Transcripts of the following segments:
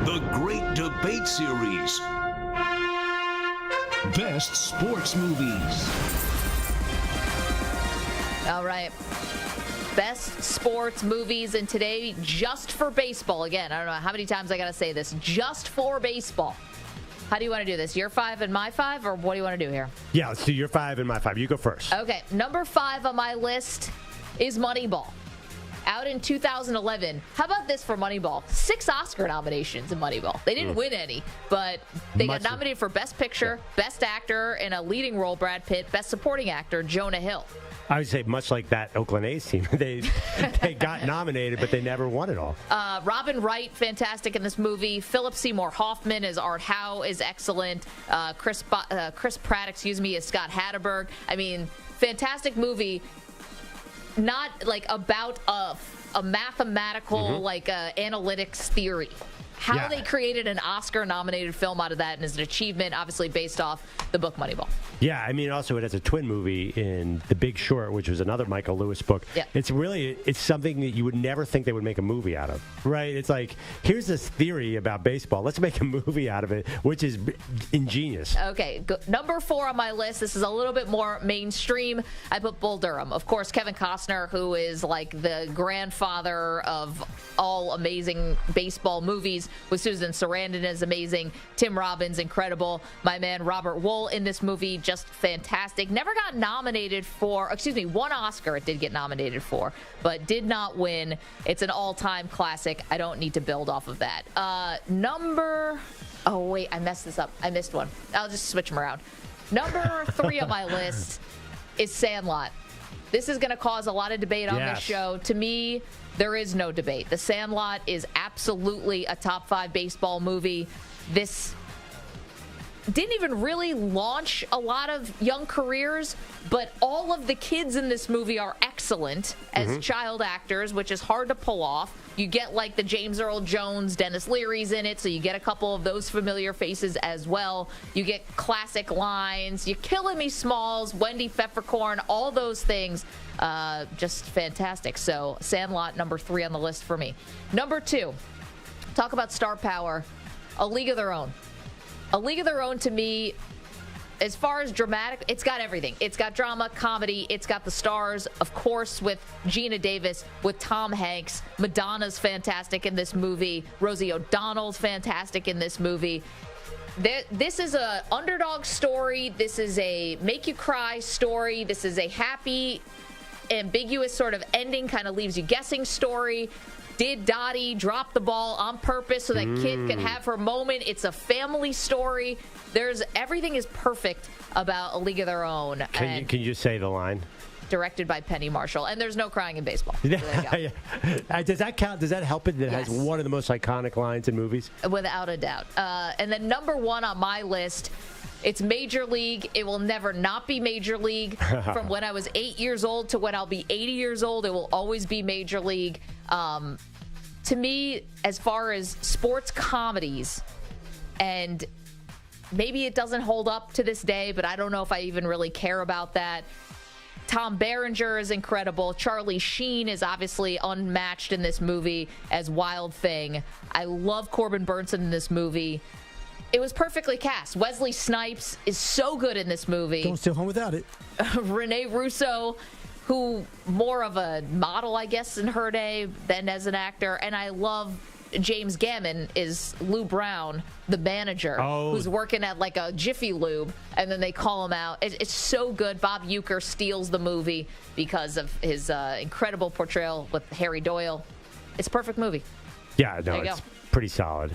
The Great Debate Series. Best Sports Movies. All right. Best sports movies, and today, just for baseball. Again, I don't know how many times I got to say this. Just for baseball. How do you want to do this? Your 5 and my 5, or what do you want to do here? Yeah, let's do your 5 and my 5. You go first. Okay. Number 5 on my list is Moneyball. Out in 2011. How about this for Moneyball? 6 Oscar nominations in Moneyball. They didn't win any, but they got nominated for Best Picture, Best Actor in a Leading Role, Brad Pitt, Best Supporting Actor, Jonah Hill. I would say much like that Oakland A's team. They got nominated, but they never won it all. Robin Wright, fantastic in this movie. Philip Seymour Hoffman as Art Howe is excellent. Chris Pratt, is Scott Hatterberg. I mean, fantastic movie. Not like about a mathematical analytics theory. How they created an Oscar-nominated film out of that, and is an achievement, obviously based off the book Moneyball. Yeah, I mean, also it has a twin movie in The Big Short, which was another Michael Lewis book. Yeah. It's something that you would never think they would make a movie out of, right? It's like, here's this theory about baseball. Let's make a movie out of it, which is ingenious. Okay, number 4 on my list. This is a little bit more mainstream. I put Bull Durham. Of course, Kevin Costner, who is like the grandfather of all amazing baseball movies, with Susan Sarandon is amazing. Tim Robbins, incredible. My man Robert Wool in this movie, just fantastic. Never got nominated for, one Oscar it did get nominated for, but did not win. It's an all-time classic. I don't need to build off of that. Oh, wait, I messed this up. I missed one. I'll just switch them around. Number 3 on my list is Sandlot. This is going to cause a lot of debate on this show. To me, there is no debate. The Sandlot is absolutely a top 5 baseball movie. This didn't even really launch a lot of young careers, but all of the kids in this movie are excellent as child actors, which is hard to pull off. You get like the James Earl Jones, Dennis Leary's in it, so you get a couple of those familiar faces as well. You get classic lines. You're killing me, Smalls, Wendy Peppercorn, all those things. Just fantastic. So Sandlot, number 3 on the list for me. Number 2, talk about star power, A League of Their Own. A League of Their Own, to me, as far as dramatic, it's got everything. It's got drama, comedy. It's got the stars, of course, with Gina Davis, with Tom Hanks. Madonna's fantastic in this movie. Rosie O'Donnell's fantastic in this movie. This is a underdog story. This is a make you cry story. This is a happy, ambiguous sort of ending, kind of leaves you guessing story. Did Dottie drop the ball on purpose so that kid could have her moment? It's a family story. Everything is perfect about A League of Their Own. Can you just say the line? Directed by Penny Marshall. And there's no crying in baseball. So Does that count? Does that help it? That has one of the most iconic lines in movies? Without a doubt. And then number 1 on my list, it's Major League. It will never not be Major League. From when I was 8 years old to when I'll be 80 years old, it will always be Major League. To me, as far as sports comedies, and maybe it doesn't hold up to this day, but I don't know if I even really care about that. Tom Berenger is incredible. Charlie Sheen is obviously unmatched in this movie as Wild Thing. I love Corbin Burnson in this movie. It was perfectly cast. Wesley Snipes is so good in this movie. Don't stay home without it. Renee Russo, who more of a model, I guess, in her day than as an actor. And I love James Gammon is Lou Brown, the manager, who's working at like a Jiffy Lube, and then they call him out. It's so good. Bob Uecker steals the movie because of his incredible portrayal with Harry Doyle. It's a perfect movie. Yeah, no, it's pretty solid.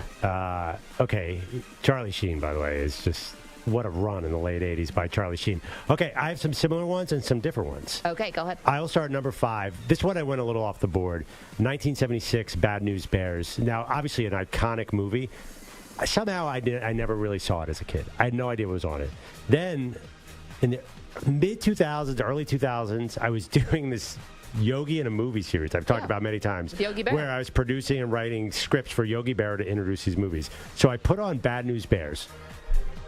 Okay, Charlie Sheen, by the way, is just... what a run in the late 80s by Charlie Sheen. Okay, I have some similar ones and some different ones. Okay, go ahead. I will start at number 5. This one I went a little off the board. 1976, Bad News Bears. Now, obviously an iconic movie. Somehow I never really saw it as a kid. I had no idea what was on it. Then, in the mid-2000s, early 2000s, I was doing this Yogi in a movie series I've talked about many times, Yogi Berra, where I was producing and writing scripts for Yogi Berra to introduce these movies. So I put on Bad News Bears.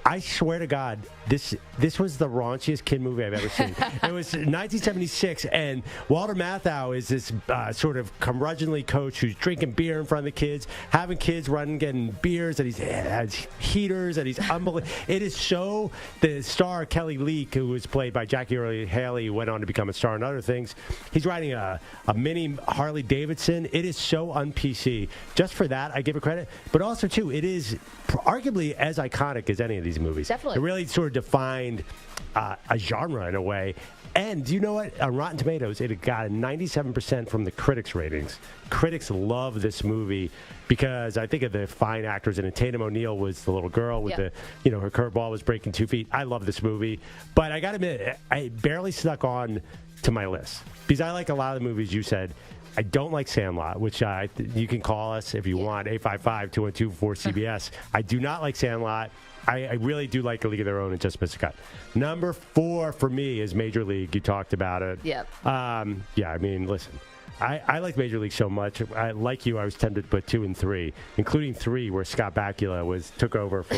I swear to God, this was the raunchiest kid movie I've ever seen. It was 1976, and Walter Matthau is this sort of curmudgeonly coach who's drinking beer in front of the kids, having kids running, getting beers, and he has heaters, and he's unbelievable. It is so. The star Kelly Leak, who was played by Jackie Earle Haley, who went on to become a star in other things. He's riding a mini Harley Davidson. It is so un-PC. Just for that, I give it credit. But also, too, it is arguably as iconic as any of these movies. Definitely. It really sort of defined a genre in a way. And do you know what? On Rotten Tomatoes, it got a 97% from the critics' ratings. Critics love this movie because I think of the fine actors in it. Tatum O'Neal was the little girl with her curveball was breaking 2 feet. I love this movie. But I got to admit, I barely snuck on to my list because I like a lot of the movies you said. I don't like Sandlot, which you can call us if you want, 855-212-4CBS. I do not like Sandlot. I really do like A League of Their Own and Just Missed a Cut. Number 4 for me is Major League. You talked about it. Yep. Yeah, I mean, listen. I like Major League so much. Like you, I was tempted to put 2 and 3, including 3 where Scott Bakula took over for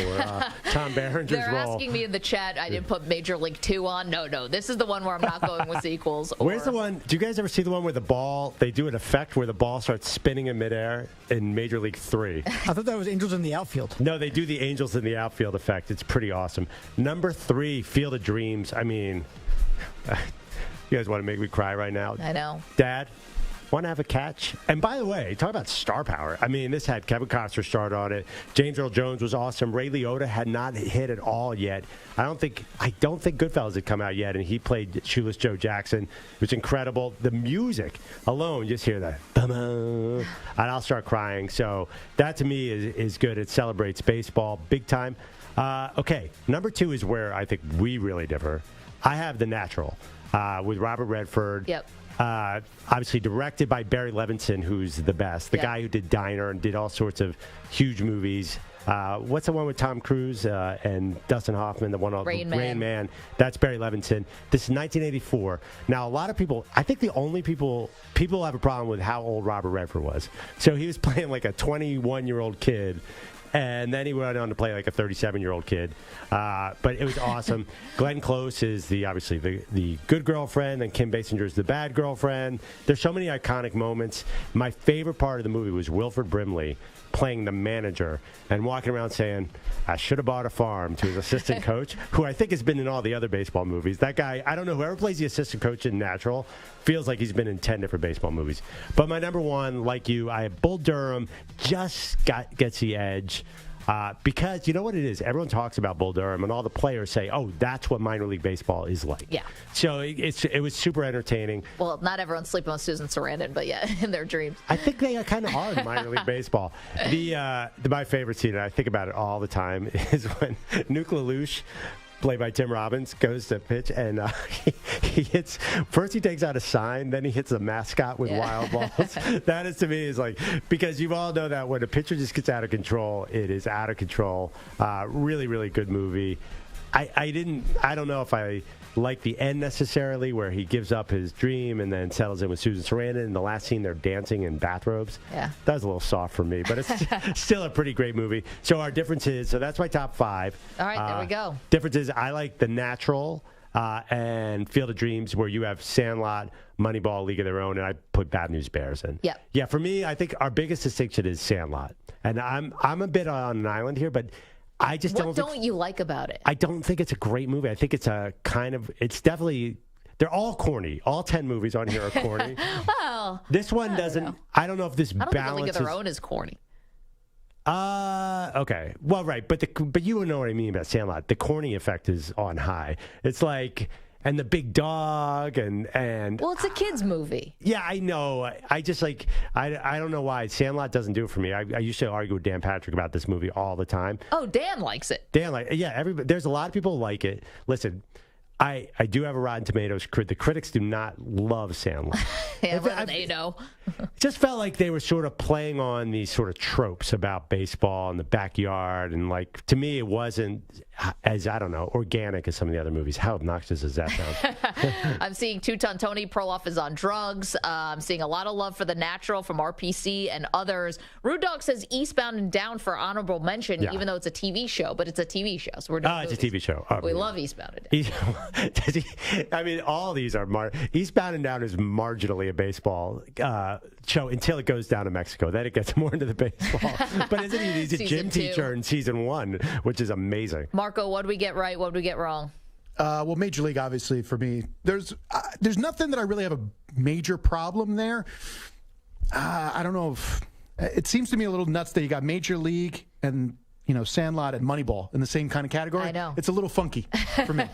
Tom Berenger's role. They're asking me in the chat, I didn't put Major League 2 on. No, this is the one where I'm not going with sequels. Where's the one? Do you guys ever see the one where the ball, they do an effect where the ball starts spinning in midair in Major League 3? I thought that was Angels in the Outfield. No, they do the Angels in the Outfield effect. It's pretty awesome. Number 3, Field of Dreams. I mean, you guys want to make me cry right now? I know. Dad? Want to have a catch? And by the way, talk about star power. I mean, this had Kevin Costner starred on it. James Earl Jones was awesome. Ray Liotta had not hit at all yet. I don't think Goodfellas had come out yet, and he played Shoeless Joe Jackson. It was incredible. The music alone, just hear that, and I'll start crying. So that to me is good. It celebrates baseball big time. Okay, number 2 is where I think we really differ. I have The Natural with Robert Redford. Yep. Obviously directed by Barry Levinson, who's the best. The guy who did Diner and did all sorts of huge movies. What's the one with Tom Cruise and Dustin Hoffman? The one on Rain Man. That's Barry Levinson. This is 1984. Now, a lot of people, I think the only people have a problem with how old Robert Redford was. So he was playing like a 21-year-old kid. And then he went on to play like a 37-year-old kid. But it was awesome. Glenn Close is obviously the good girlfriend, and Kim Basinger is the bad girlfriend. There's so many iconic moments. My favorite part of the movie was Wilford Brimley playing the manager and walking around saying, I should have bought a farm, to his assistant coach, who I think has been in all the other baseball movies. That guy, I don't know, whoever plays the assistant coach in Natural feels like he's been in 10 different baseball movies. But my number 1, like you, I have Bull Durham, just gets the edge. Because you know what it is? Everyone talks about Bull Durham, and all the players say, oh, that's what minor league baseball is like. Yeah. So it was super entertaining. Well, not everyone's sleeping with Susan Sarandon, but yeah, in their dreams. I think they kind of are in minor league baseball. My favorite scene, and I think about it all the time, is when Nuke LaLoosh, played by Tim Robbins, goes to pitch, and he hits. First, he takes out a sign, then he hits a mascot with wild balls. That is, to me, is like, because you all know that when a pitcher just gets out of control, it is out of control. Really, really good movie. I don't know if I like the end necessarily, where he gives up his dream and then settles in with Susan Sarandon. In the last scene, they're dancing in bathrobes. Yeah. That was a little soft for me, but it's still a pretty great movie. So our difference is, so that's my top 5. All right, there we go. Difference is, I like The Natural and Field of Dreams, where you have Sandlot, Moneyball, League of Their Own, and I put Bad News Bears in. Yep. Yeah, for me, I think our biggest distinction is Sandlot. And I'm a bit on an island here, but I just What don't you like about it? I don't think it's a great movie. I think it's it's definitely, they're all corny. All 10 movies on here are corny. Well, this one doesn't. I don't know if this I don't think A balances. League of Their Own is corny. Okay. Well, right, but you know what I mean about Sandlot. The corny effect is on high. It's like, and the big dog and Well, it's a kids movie. Yeah, I know. I just like, I don't know why Sandlot doesn't do it for me. I used to argue with Dan Patrick about this movie all the time. Oh, Dan likes it. Dan, there's a lot of people who like it. Listen, I do have a Rotten Tomatoes. The critics do not love Sandlot. Yeah, well, they know. It just felt like they were sort of playing on these sort of tropes about baseball and the backyard. And, like, to me, it wasn't as, I don't know, organic as some of the other movies. How obnoxious does that sound? I'm seeing Two-Ton Tony Perloff is on drugs. I'm seeing a lot of love for The Natural from RPC and others. Rude Dog says Eastbound and Down for honorable mention, even though it's a TV show, but it's a TV show. So we're doing it's a TV show. We love Eastbound and Down. I mean, all these are Eastbound and Down is marginally a baseball show until it goes down to Mexico. Then it gets more into the baseball. But isn't he? He's a gym teacher in season 1, which is amazing. Marco, what did we get right? What did we get wrong? Well, Major League, obviously, for me, there's nothing that I really have a major problem there. I don't know if it seems to me a little nuts that you got Major League and Sandlot and Moneyball in the same kind of category. I know. It's a little funky for me.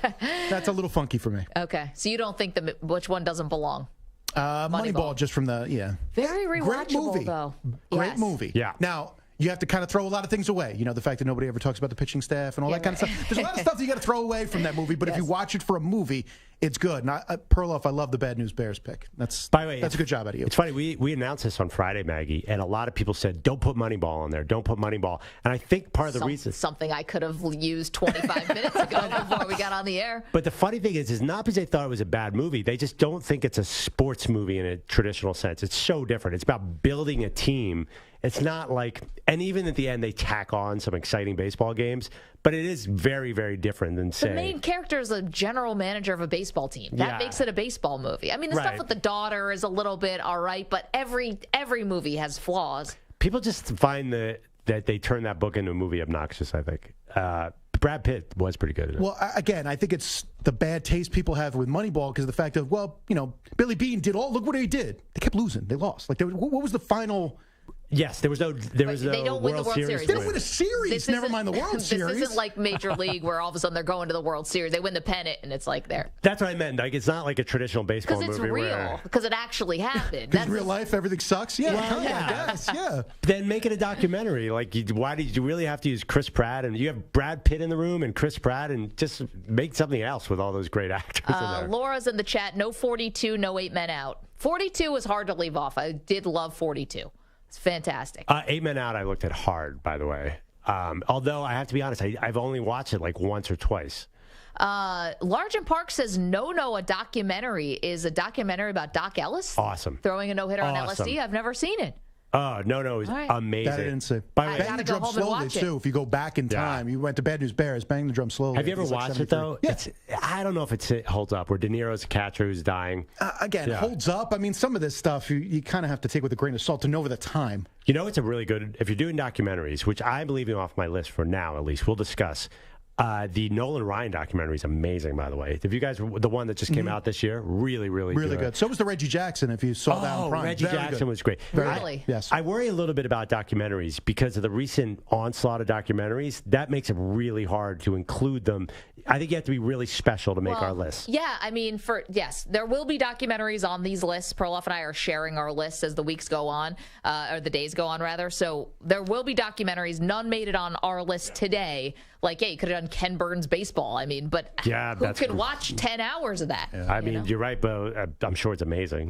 That's a little funky for me. Okay. So you don't think which one doesn't belong? Moneyball, just from the, Very rewatchable, great movie. though. Great movie. Yeah. Now, you have to kind of throw a lot of things away. The fact that nobody ever talks about the pitching staff and all that kind of stuff. There's a lot of stuff that you got to throw away from that movie, but if you watch it for a movie, it's good. And Perloff, I love the Bad News Bears pick. By the way, that's a good job out of you. It's funny, we announced this on Friday, Maggie, and a lot of people said, don't put Moneyball on there. Don't put Moneyball. And I think part of the reason... Something I could have used 25 minutes ago before we got on the air. But the funny thing is not because they thought it was a bad movie. They just don't think it's a sports movie in a traditional sense. It's so different. It's about building a team. It's not like, and even at the end, they tack on some exciting baseball games, but it is very, very different than, say... The main character is a general manager of a baseball team. That makes it a baseball movie. I mean, the stuff with the daughter is a little bit all right, but every movie has flaws. People just find that they turn that book into a movie obnoxious, I think. Brad Pitt was pretty good at it. Well, again, I think it's the bad taste people have with Moneyball because of the fact of, Billy Beane did look what he did. They kept losing. They lost. Like, what was the final... Yes, there was no they don't win the World Series. They don't win a series. Never mind the World Series. This isn't like Major League where all of a sudden they're going to the World Series. They win the pennant and it's like there. That's what I meant. Like, it's not like a traditional baseball movie. Because it's real. Because it actually happened. Because real life, everything sucks. Yeah, I guess. Yeah. Then make it a documentary. Like, why did you really have to use Chris Pratt? And you have Brad Pitt in the room and Chris Pratt, and just make something else with all those great actors in there. Laura's in the chat. No 42, no 8 Men Out. 42 was hard to leave off. I did love 42. It's fantastic. 8 Men Out I looked at hard, by the way. Although, I have to be honest, I've only watched it like once or twice. Largent Park says a documentary is a documentary about Doc Ellis. Awesome. Throwing a no-hitter on LSD. I've never seen it. Oh, no, it was amazing. That I didn't see. By the way, Bang the Drum Slowly, too. If you go back in time, you went to Bad News Bears, Bang the Drum Slowly. Have you ever watched it, though? Yeah. I don't know if it holds up, where De Niro's a catcher who's dying. Again, holds up. I mean, some of this stuff you kind of have to take with a grain of salt to know the time. It's a really good, if you're doing documentaries, which I'm leaving off my list for now, at least, we'll discuss. The Nolan Ryan documentary is amazing, by the way. If you guys, the one that just came out this year, really, really good. So was the Reggie Jackson, if you saw that on Prime. Reggie Jackson was great. Really? Yes. I worry a little bit about documentaries because of the recent onslaught of documentaries. That makes it really hard to include them. I think you have to be really special to make our list. Yeah, I mean, there will be documentaries on these lists. Perloff and I are sharing our lists as the weeks go on, or the days go on, rather. So there will be documentaries. None made it on our list today. Like, you could have done Ken Burns baseball. I mean, but who could watch 10 hours of that? Yeah. I mean, you're right, but I'm sure it's amazing.